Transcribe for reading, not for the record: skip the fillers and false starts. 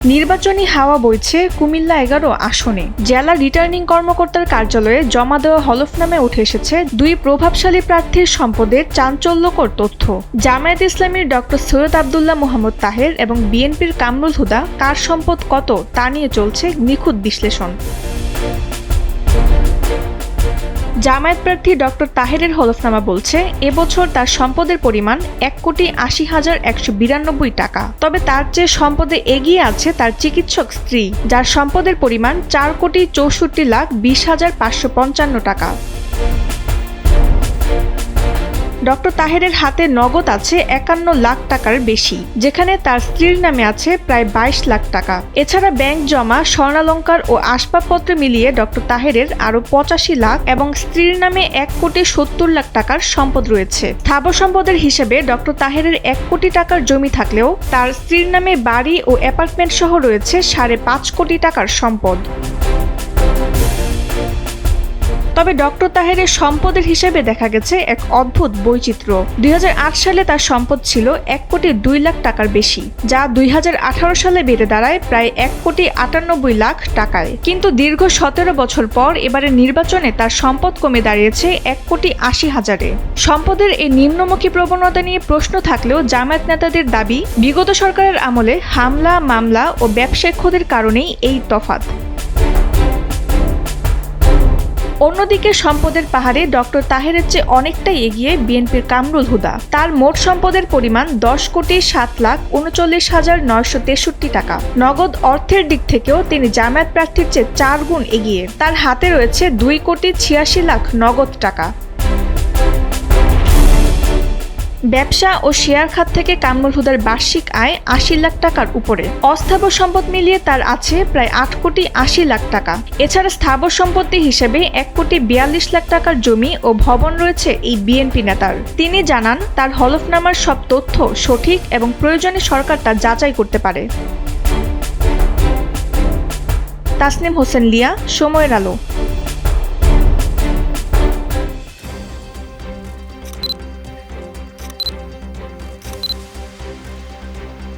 নির্বাচনী হাওয়া বইছে কুমিল্লা ১১ আসনে। জেলা রিটার্নিং কর্মকর্তার কার্যালয়ে জমা দেওয়া হলফনামে উঠে এসেছে দুই প্রভাবশালী প্রার্থীর সম্পদের চাঞ্চল্যকর তথ্য। জামায়াতে ইসলামীর ডক্টর সৈয়দ আবদুল্লাহ মোহাম্মদ তাহের এবং বিএনপির কামরুল হুদা কার সম্পদ কত তা নিয়ে চলছে নিখুঁত বিশ্লেষণ। জামায়াত প্রার্থী ডক্টর তাহেরের হলফনামা বলছে এবছর তার সম্পদের পরিমাণ ১,৮০,১৯২ টাকা। তবে তার চেয়ে সম্পদে এগিয়ে আছে তার চিকিৎসক স্ত্রী, যার সম্পদের পরিমাণ ৪,৬৪,২০,৫৫৫ টাকা। ডক্টর তাহেরের হাতে নগদ আছে ৫১ লাখ টাকার বেশি, যেখানে তার স্ত্রীর নামে আছে প্রায় ২২ লাখ টাকা। এছাড়া ব্যাংক জমা, স্বর্ণালংকার ও আসবাবপত্র মিলিয়ে ডক্টর তাহেরের আরও ৮৫ লাখ এবং স্ত্রীর নামে ১,৭০,০০,০০০ টাকার সম্পদ রয়েছে। স্থাবর সম্পদের হিসেবে ডক্টর তাহেরের ১ কোটি টাকার জমি থাকলেও তার স্ত্রীর নামে বাড়ি ও অ্যাপার্টমেন্ট সহ রয়েছে ৫.৫ কোটি টাকার সম্পদ। তবে ডক্টর তাহেরের সম্পদের হিসেবে দেখা গেছে এক অদ্ভুত বৈচিত্র্য। ২০০৮ সালে তার সম্পদ ছিল ১,২,০০,০০০ টাকার বেশি, যা ২০১৮ সালে বেড়ে দাঁড়ায় প্রায় ১,৯৮,০০,০০০ টাকায়। কিন্তু দীর্ঘ ১৭ বছর পর এবারের নির্বাচনে তার সম্পদ কমে দাঁড়িয়েছে ১,৮০,০০০-এ। সম্পদের এই নিম্নমুখী প্রবণতা নিয়ে প্রশ্ন থাকলেও জামায়াত নেতাদের দাবি, বিগত সরকারের আমলে হামলা, মামলা ও ব্যবসায়িক ক্ষতির কারণেই এই তফাৎ। অন্যদিকে সম্পদের পাহাড়ে ডক্টর তাহেরের চেয়ে অনেকটাই এগিয়ে বিএনপির কামরুল হুদা। তার মোট সম্পদের পরিমাণ ১০,৭,৩৯,৯৬৩ টাকা। নগদ অর্থের দিক থেকেও তিনি জামায়াত প্রার্থীর চেয়ে ৪ গুণ এগিয়ে। তার হাতে রয়েছে ২,৮৬,০০,০০০ নগদ টাকা। ব্যবসা ও শেয়ার খাত থেকে কামরুল হুদার বার্ষিক আয় ৮০ লাখ টাকার উপরে। অস্থাবর সম্পদ মিলিয়ে তার আছে প্রায় ৮,৮০,০০,০০০ টাকা। এছাড়া স্থাবর সম্পত্তি হিসেবে ১,৪২,০০,০০০ টাকার জমি ও ভবন রয়েছে এই বিএনপি নেতার। তিনি জানান, তার হলফনামার সব তথ্য সঠিক এবং প্রয়োজনে সরকার তা যাচাই করতে পারে। তাসনিম হোসেন লিয়া, সময়ের আলো।